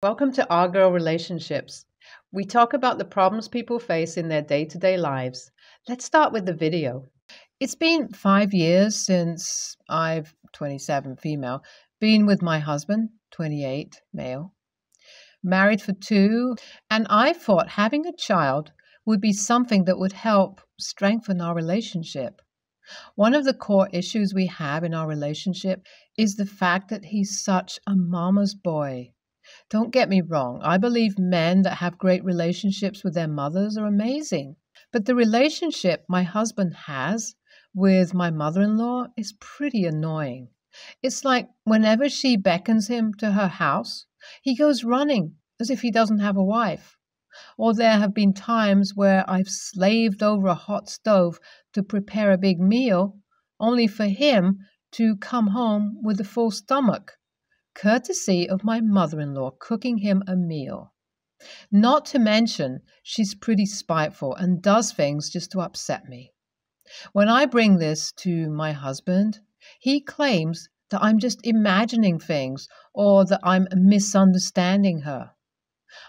Welcome to Our Girl Relationships. We talk about the problems people face in their day-to-day lives. Let's start with the video. It's been 5 years since I've, 27 female, been with my husband, 28 male, married for 2, and I thought having a child would be something that would help strengthen our relationship. One of the core issues we have in our relationship is the fact that he's such a mama's boy. Don't get me wrong, I believe men that have great relationships with their mothers are amazing. But the relationship my husband has with my mother-in-law is pretty annoying. It's like whenever she beckons him to her house, he goes running as if he doesn't have a wife. Or there have been times where I've slaved over a hot stove to prepare a big meal, only for him to come home with a full stomach, courtesy of my mother-in-law cooking him a meal. Not to mention, she's pretty spiteful and does things just to upset me. When I bring this to my husband, he claims that I'm just imagining things or that I'm misunderstanding her.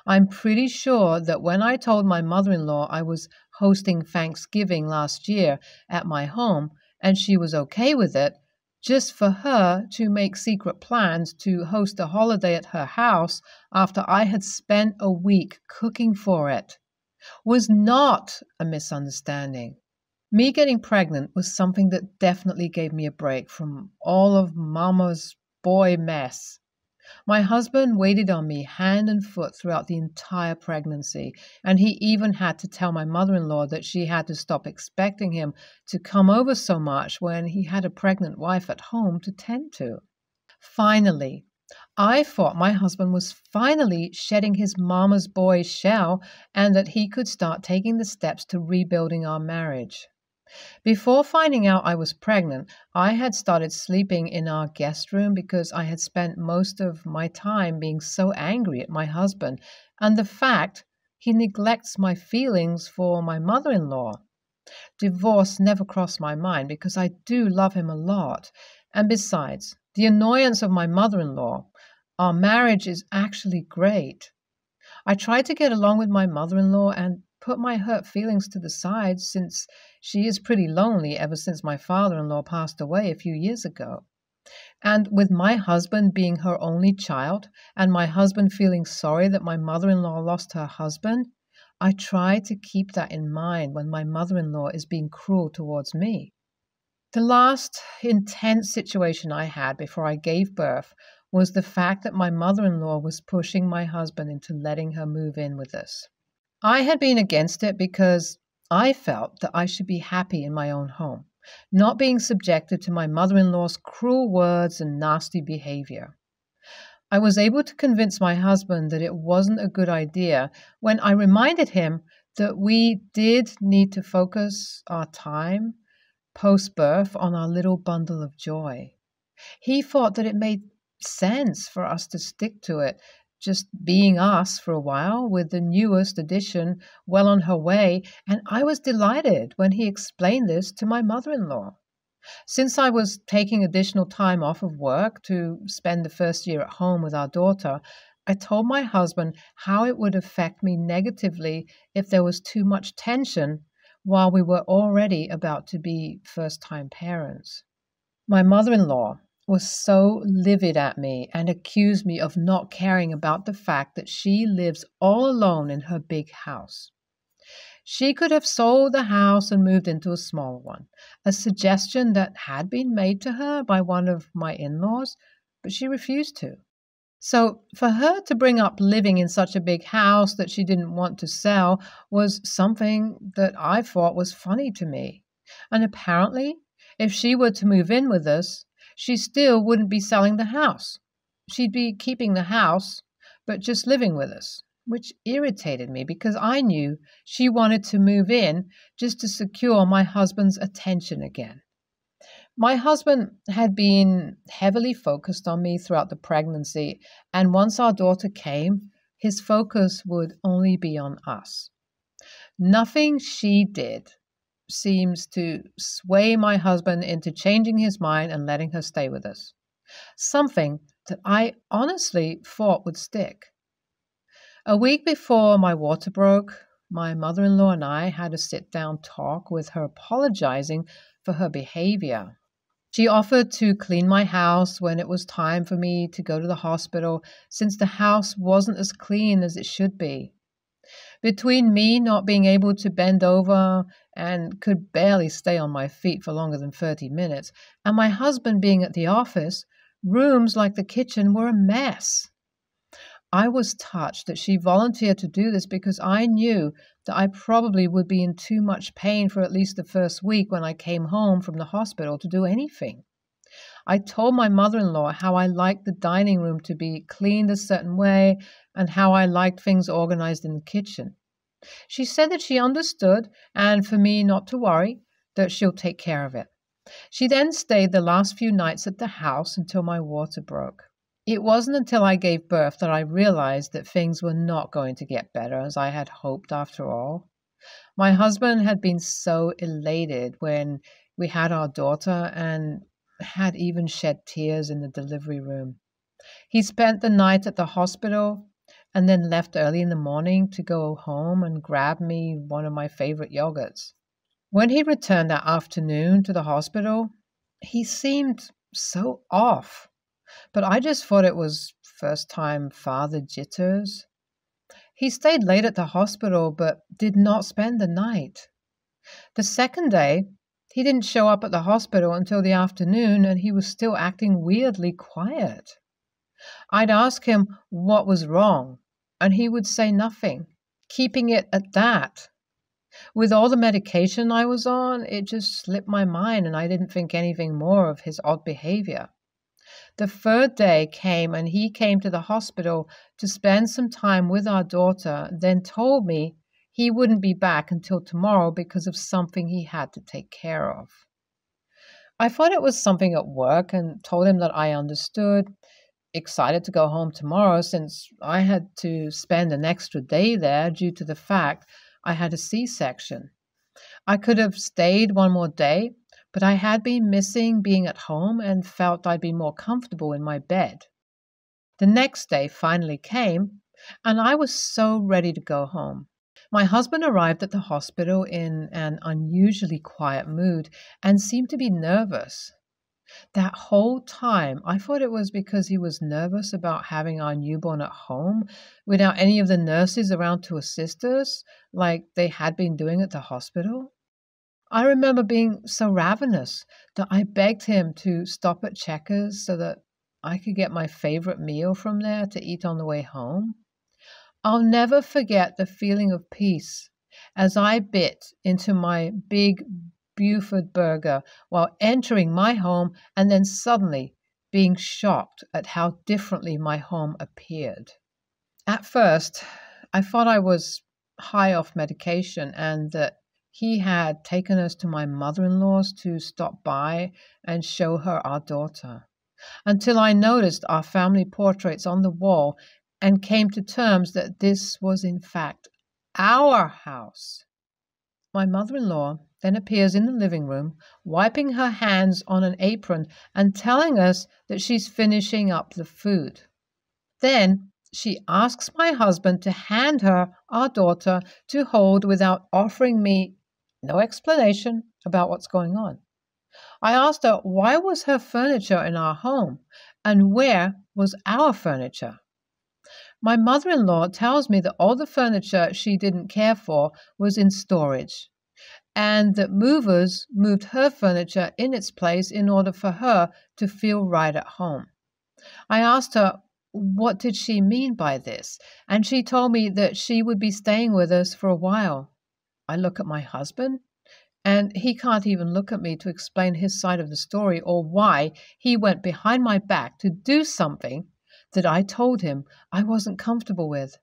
I'm pretty sure that when I told my mother-in-law I was hosting Thanksgiving last year at my home and she was okay with it, just for her to make secret plans to host a holiday at her house after I had spent a week cooking for it, was not a misunderstanding. Me getting pregnant was something that definitely gave me a break from all of mama's boy mess. My husband waited on me hand and foot throughout the entire pregnancy, and he even had to tell my mother-in-law that she had to stop expecting him to come over so much when he had a pregnant wife at home to tend to. Finally, I thought my husband was finally shedding his mama's boy shell and that he could start taking the steps to rebuilding our marriage. Before finding out I was pregnant, I had started sleeping in our guest room because I had spent most of my time being so angry at my husband and the fact he neglects my feelings for my mother-in-law. Divorce never crossed my mind because I do love him a lot. And besides, the annoyance of my mother-in-law, our marriage is actually great. I tried to get along with my mother-in-law and put my hurt feelings to the side since she is pretty lonely ever since my father-in-law passed away a few years ago. And with my husband being her only child and my husband feeling sorry that my mother-in-law lost her husband, I try to keep that in mind when my mother-in-law is being cruel towards me. The last intense situation I had before I gave birth was the fact that my mother-in-law was pushing my husband into letting her move in with us. I had been against it because I felt that I should be happy in my own home, not being subjected to my mother-in-law's cruel words and nasty behavior. I was able to convince my husband that it wasn't a good idea when I reminded him that we did need to focus our time post-birth on our little bundle of joy. He thought that it made sense for us to stick to it, just being us for a while with the newest edition well on her way, and I was delighted when he explained this to my mother-in-law. Since I was taking additional time off of work to spend the first year at home with our daughter, I told my husband how it would affect me negatively if there was too much tension while we were already about to be first-time parents. My mother-in-law was so livid at me and accused me of not caring about the fact that she lives all alone in her big house. She could have sold the house and moved into a smaller one, a suggestion that had been made to her by one of my in-laws, but she refused to. So for her to bring up living in such a big house that she didn't want to sell was something that I thought was funny to me. And apparently, if she were to move in with us, she still wouldn't be selling the house. She'd be keeping the house, but just living with us, which irritated me because I knew she wanted to move in just to secure my husband's attention again. My husband had been heavily focused on me throughout the pregnancy, and once our daughter came, his focus would only be on us. Nothing she did seems to sway my husband into changing his mind and letting her stay with us. Something that I honestly thought would stick. A week before my water broke, my mother-in-law and I had a sit-down talk with her apologizing for her behavior. She offered to clean my house when it was time for me to go to the hospital, since the house wasn't as clean as it should be. Between me not being able to bend over and could barely stay on my feet for longer than 30 minutes, and my husband being at the office, rooms like the kitchen were a mess. I was touched that she volunteered to do this because I knew that I probably would be in too much pain for at least the first week when I came home from the hospital to do anything. I told my mother-in-law how I liked the dining room to be cleaned a certain way and how I liked things organized in the kitchen. She said that she understood and for me not to worry, that she'll take care of it. She then stayed the last few nights at the house until my water broke. It wasn't until I gave birth that I realized that things were not going to get better as I had hoped after all. My husband had been so elated when we had our daughter and had even shed tears in the delivery room. He spent the night at the hospital and then left early in the morning to go home and grab me one of my favorite yogurts. When he returned that afternoon to the hospital, he seemed so off. But I just thought it was first-time father jitters. He stayed late at the hospital but did not spend the night. The second day, he didn't show up at the hospital until the afternoon and he was still acting weirdly quiet. I'd ask him what was wrong, and he would say nothing, keeping it at that. With all the medication I was on, it just slipped my mind and I didn't think anything more of his odd behavior. The third day came and he came to the hospital to spend some time with our daughter, then told me he wouldn't be back until tomorrow because of something he had to take care of. I thought it was something at work and told him that I understood, excited to go home tomorrow since I had to spend an extra day there due to the fact I had a C-section. I could have stayed one more day, but I had been missing being at home and felt I'd be more comfortable in my bed. The next day finally came, and I was so ready to go home. My husband arrived at the hospital in an unusually quiet mood and seemed to be nervous. That whole time, I thought it was because he was nervous about having our newborn at home without any of the nurses around to assist us, like they had been doing at the hospital. I remember being so ravenous that I begged him to stop at Checkers so that I could get my favorite meal from there to eat on the way home. I'll never forget the feeling of peace as I bit into my big Buford burger while entering my home and then suddenly being shocked at how differently my home appeared. At first, I thought I was high off medication and that he had taken us to my mother-in-law's to stop by and show her our daughter, until I noticed our family portraits on the wall and came to terms that this was in fact our house. My mother-in-law then appears in the living room, wiping her hands on an apron and telling us that she's finishing up the food. Then she asks my husband to hand her our daughter to hold without offering me no explanation about what's going on. I asked her why was her furniture in our home and where was our furniture. My mother-in-law tells me that all the furniture she didn't care for was in storage, and that movers moved her furniture in its place in order for her to feel right at home. I asked her what did she mean by this, and she told me that she would be staying with us for a while. I look at my husband, and he can't even look at me to explain his side of the story or why he went behind my back to do something that I told him I wasn't comfortable with.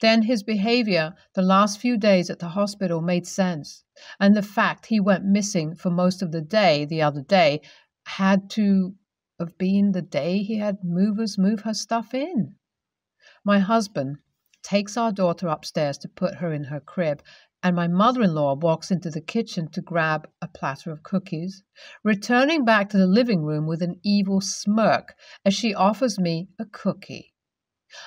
Then his behavior the last few days at the hospital made sense, and the fact he went missing for most of the day the other day had to have been the day he had movers move her stuff in. My husband takes our daughter upstairs to put her in her crib, and my mother-in-law walks into the kitchen to grab a platter of cookies, returning back to the living room with an evil smirk as she offers me a cookie.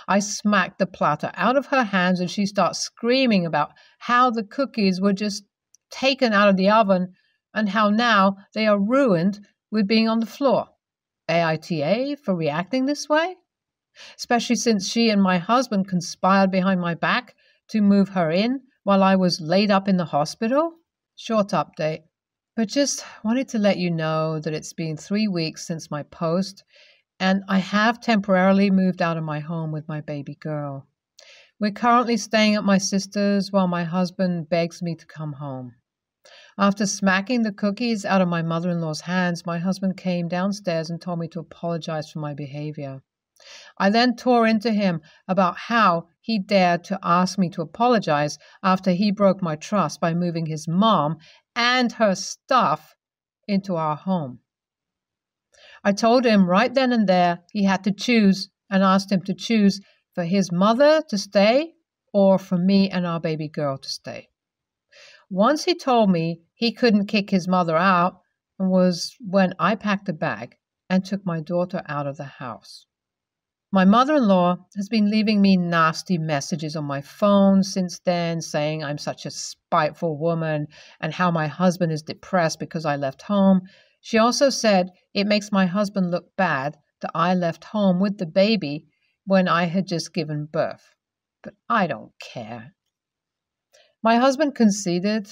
I smacked the platter out of her hands and she starts screaming about how the cookies were just taken out of the oven and how now they are ruined with being on the floor. AITA for reacting this way? Especially since she and my husband conspired behind my back to move her in while I was laid up in the hospital? Short update. But just wanted to let you know that it's been 3 weeks since my post, and I have temporarily moved out of my home with my baby girl. We're currently staying at my sister's while my husband begs me to come home. After smacking the cookies out of my mother-in-law's hands, my husband came downstairs and told me to apologize for my behavior. I then tore into him about how he dared to ask me to apologize after he broke my trust by moving his mom and her stuff into our home. I told him right then and there he had to choose and asked him to choose for his mother to stay or for me and our baby girl to stay. Once he told me he couldn't kick his mother out was when I packed a bag and took my daughter out of the house. My mother-in-law has been leaving me nasty messages on my phone since then, saying I'm such a spiteful woman and how my husband is depressed because I left home. She also said it makes my husband look bad that I left home with the baby when I had just given birth. But I don't care. My husband conceded,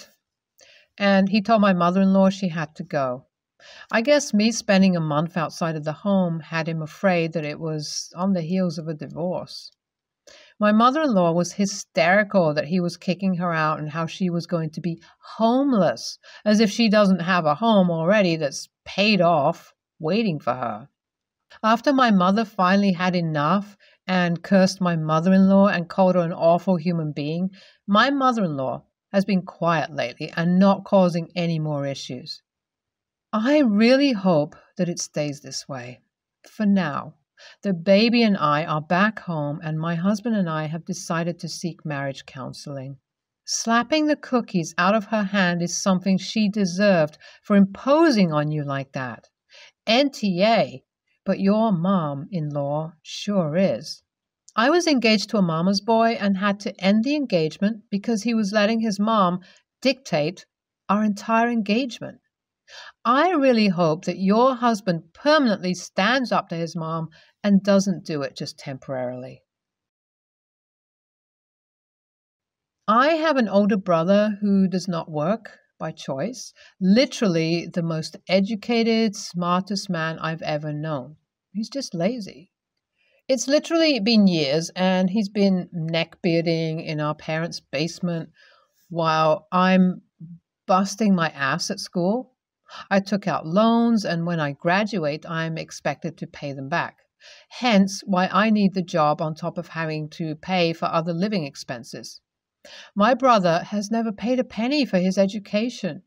and he told my mother-in-law she had to go. I guess me spending a month outside of the home had him afraid that it was on the heels of a divorce. My mother-in-law was hysterical that he was kicking her out and how she was going to be homeless, as if she doesn't have a home already that's paid off, waiting for her. After my mother finally had enough and cursed my mother-in-law and called her an awful human being, my mother-in-law has been quiet lately and not causing any more issues. I really hope that it stays this way. For now, the baby and I are back home, and my husband and I have decided to seek marriage counseling. Slapping the cookies out of her hand is something she deserved for imposing on you like that. NTA, but your mom-in-law sure is. I was engaged to a mama's boy and had to end the engagement because he was letting his mom dictate our entire engagement. I really hope that your husband permanently stands up to his mom and doesn't do it just temporarily. I have an older brother who does not work by choice, literally the most educated, smartest man I've ever known. He's just lazy. It's literally been years, and he's been neckbearding in our parents' basement while I'm busting my ass at school. I took out loans, and when I graduate, I'm expected to pay them back. Hence why I need the job on top of having to pay for other living expenses. My brother has never paid a penny for his education.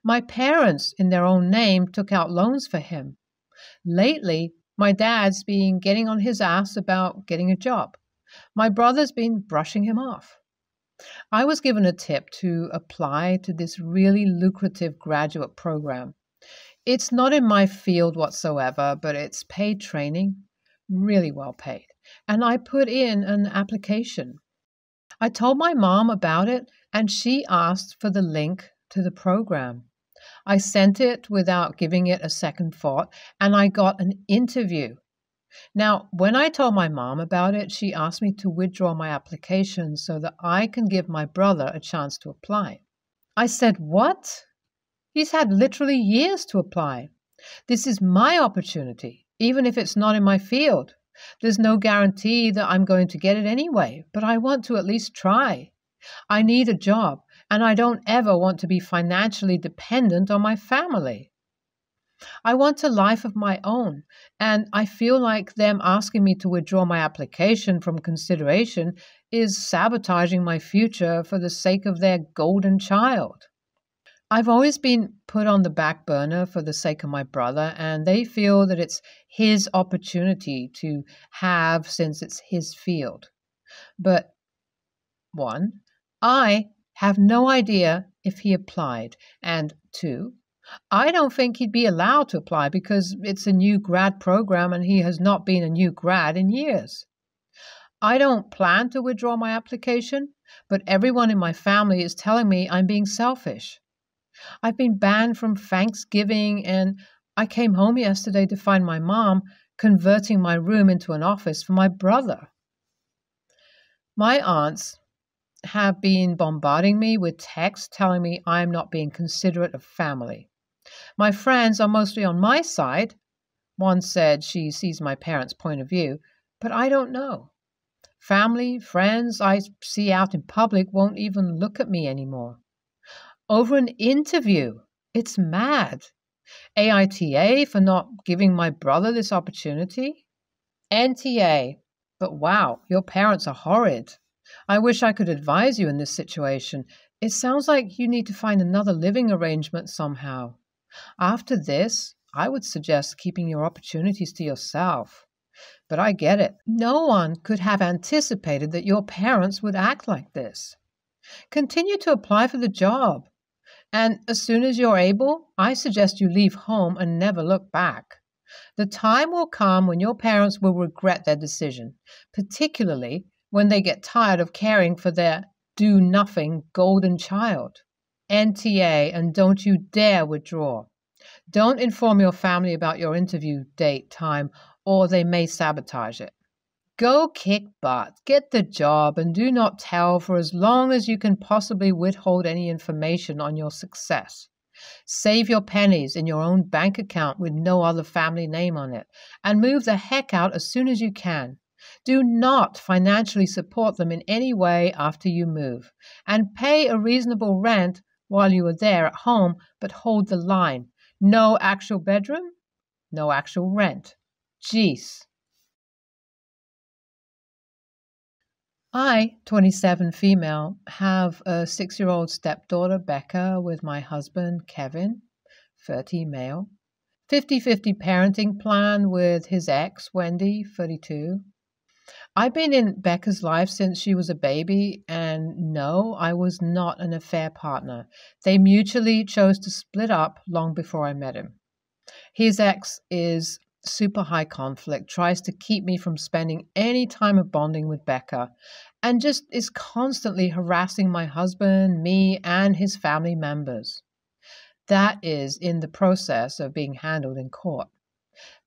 My parents, in their own name, took out loans for him. Lately, my dad's been getting on his ass about getting a job. My brother's been brushing him off. I was given a tip to apply to this really lucrative graduate program. It's not in my field whatsoever, but it's paid training, really well paid. And I put in an application. I told my mom about it, and she asked for the link to the program. I sent it without giving it a second thought, and I got an interview. Now, when I told my mom about it, she asked me to withdraw my application so that I can give my brother a chance to apply. I said, "What? He's had literally years to apply. This is my opportunity, even if it's not in my field. There's no guarantee that I'm going to get it anyway, but I want to at least try. I need a job, and I don't ever want to be financially dependent on my family. I want a life of my own, and I feel like them asking me to withdraw my application from consideration is sabotaging my future for the sake of their golden child." I've always been put on the back burner for the sake of my brother, and they feel that it's his opportunity to have since it's his field. But, one, I have no idea if he applied, and two, I don't think he'd be allowed to apply because it's a new grad program and he has not been a new grad in years. I don't plan to withdraw my application, but everyone in my family is telling me I'm being selfish. I've been banned from Thanksgiving, and I came home yesterday to find my mom converting my room into an office for my brother. My aunts have been bombarding me with texts telling me I'm not being considerate of family. My friends are mostly on my side. One said she sees my parents' point of view, but I don't know. Family, friends I see out in public won't even look at me anymore. Over an interview. It's mad. AITA for not giving my brother this opportunity? NTA. But wow, your parents are horrid. I wish I could advise you in this situation. It sounds like you need to find another living arrangement somehow. After this, I would suggest keeping your opportunities to yourself. But I get it. No one could have anticipated that your parents would act like this. Continue to apply for the job. And as soon as you're able, I suggest you leave home and never look back. The time will come when your parents will regret their decision, particularly when they get tired of caring for their do-nothing golden child. NTA, and don't you dare withdraw. Don't inform your family about your interview date, time, or they may sabotage it. Go kick butt, get the job, and do not tell for as long as you can possibly withhold any information on your success. Save your pennies in your own bank account with no other family name on it, and move the heck out as soon as you can. Do not financially support them in any way after you move, and pay a reasonable rent while you are there at home, but hold the line. No actual bedroom, no actual rent. Jeez. I, 27 female, have a 6-year-old stepdaughter, Becca, with my husband, Kevin, 30 male. 50-50 parenting plan with his ex, Wendy, 32. I've been in Becca's life since she was a baby, and no, I was not an affair partner. They mutually chose to split up long before I met him. His ex is super high conflict, tries to keep me from spending any time of bonding with Becca, and just is constantly harassing my husband, me, and his family members. That is in the process of being handled in court.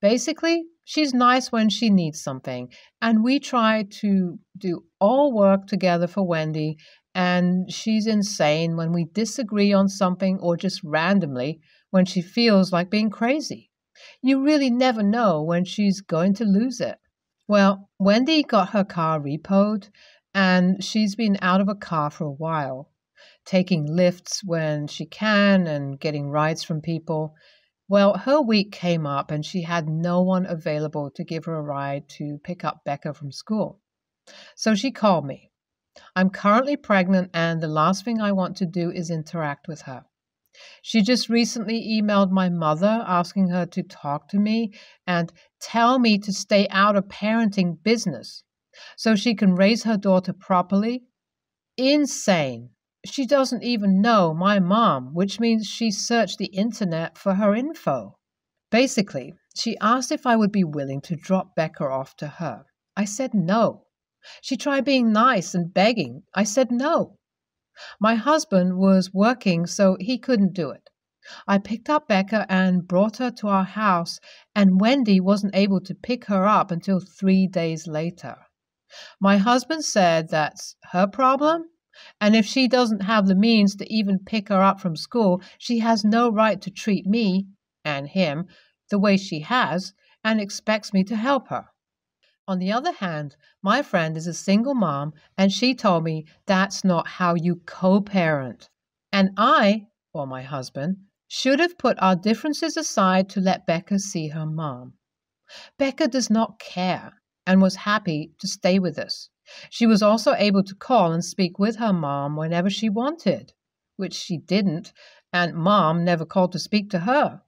Basically, she's nice when she needs something, and we try to do all work together for Wendy, and she's insane when we disagree on something or just randomly when she feels like being crazy. You really never know when she's going to lose it. Well, Wendy got her car repoed, and she's been out of a car for a while, taking lifts when she can and getting rides from people. Well, her week came up and she had no one available to give her a ride to pick up Becca from school. So she called me. I'm currently pregnant, and the last thing I want to do is interact with her. She just recently emailed my mother asking her to talk to me and tell me to stay out of parenting business so she can raise her daughter properly. Insane. She doesn't even know my mom, which means she searched the internet for her info. Basically, she asked if I would be willing to drop Becca off to her. I said no. She tried being nice and begging. I said no. My husband was working, so he couldn't do it. I picked up Becca and brought her to our house, and Wendy wasn't able to pick her up until 3 days later. My husband said that's her problem, and if she doesn't have the means to even pick her up from school, she has no right to treat me and him the way she has and expects me to help her. On the other hand, my friend is a single mom, and she told me that's not how you co-parent. And I, or my husband, should have put our differences aside to let Becca see her mom. Becca does not care and was happy to stay with us. She was also able to call and speak with her mom whenever she wanted, which she didn't, and mom never called to speak to her.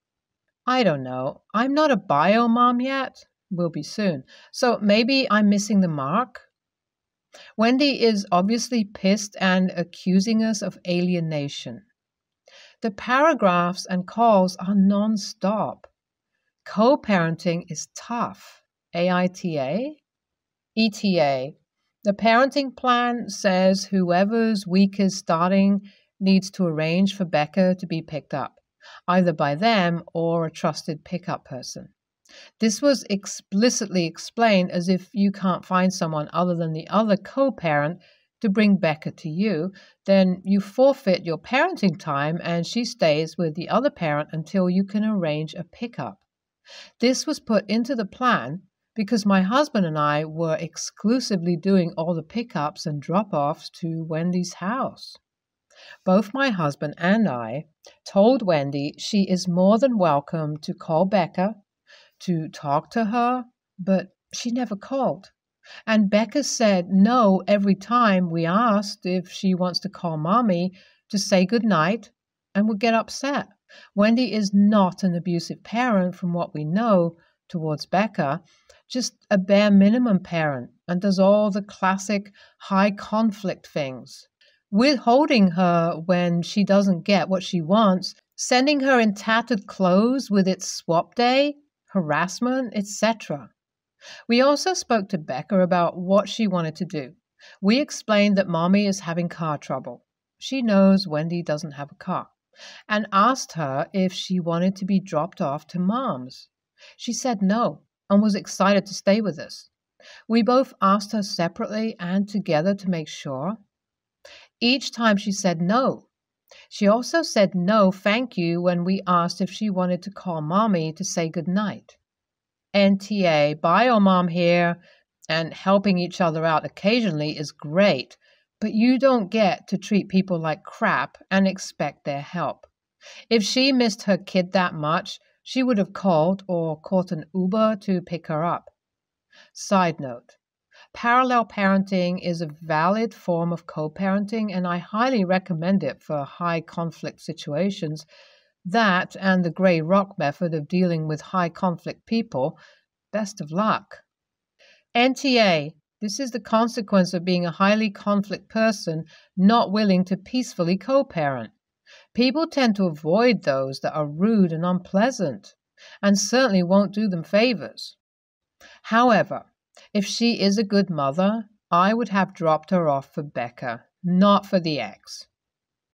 I don't know. I'm not a bio mom yet. Will be soon. So maybe I'm missing the mark. Wendy is obviously pissed and accusing us of alienation. The paragraphs and calls are non-stop. Co-parenting is tough. AITA? ETA. The parenting plan says whoever's week is starting needs to arrange for Becca to be picked up, either by them or a trusted pickup person. This was explicitly explained as if you can't find someone other than the other co-parent to bring Becca to you, then you forfeit your parenting time and she stays with the other parent until you can arrange a pickup. This was put into the plan because my husband and I were exclusively doing all the pickups and drop-offs to Wendy's house. Both my husband and I told Wendy she is more than welcome to call Becca, to talk to her, but she never called. And Becca said no every time we asked if she wants to call Mommy to say goodnight and would get upset. Wendy is not an abusive parent from what we know towards Becca, just a bare minimum parent, and does all the classic high conflict things. Withholding her when she doesn't get what she wants, sending her in tattered clothes with its swap day, harassment, etc. We also spoke to Becca about what she wanted to do. We explained that Mommy is having car trouble. She knows Wendy doesn't have a car, and asked her if she wanted to be dropped off to Mom's. She said no and was excited to stay with us. We both asked her separately and together to make sure. Each time she said no. She also said no thank you when we asked if she wanted to call Mommy to say goodnight. NTA, bio mom here, and helping each other out occasionally is great, but you don't get to treat people like crap and expect their help. If she missed her kid that much, she would have called or caught an Uber to pick her up. Side note, parallel parenting is a valid form of co-parenting, and I highly recommend it for high conflict situations. That and the gray rock method of dealing with high conflict people. Best of luck. NTA, this is the consequence of being a highly conflict person not willing to peacefully co-parent. People tend to avoid those that are rude and unpleasant, and certainly won't do them favors. However, if she is a good mother, I would have dropped her off for Becca, not for the ex.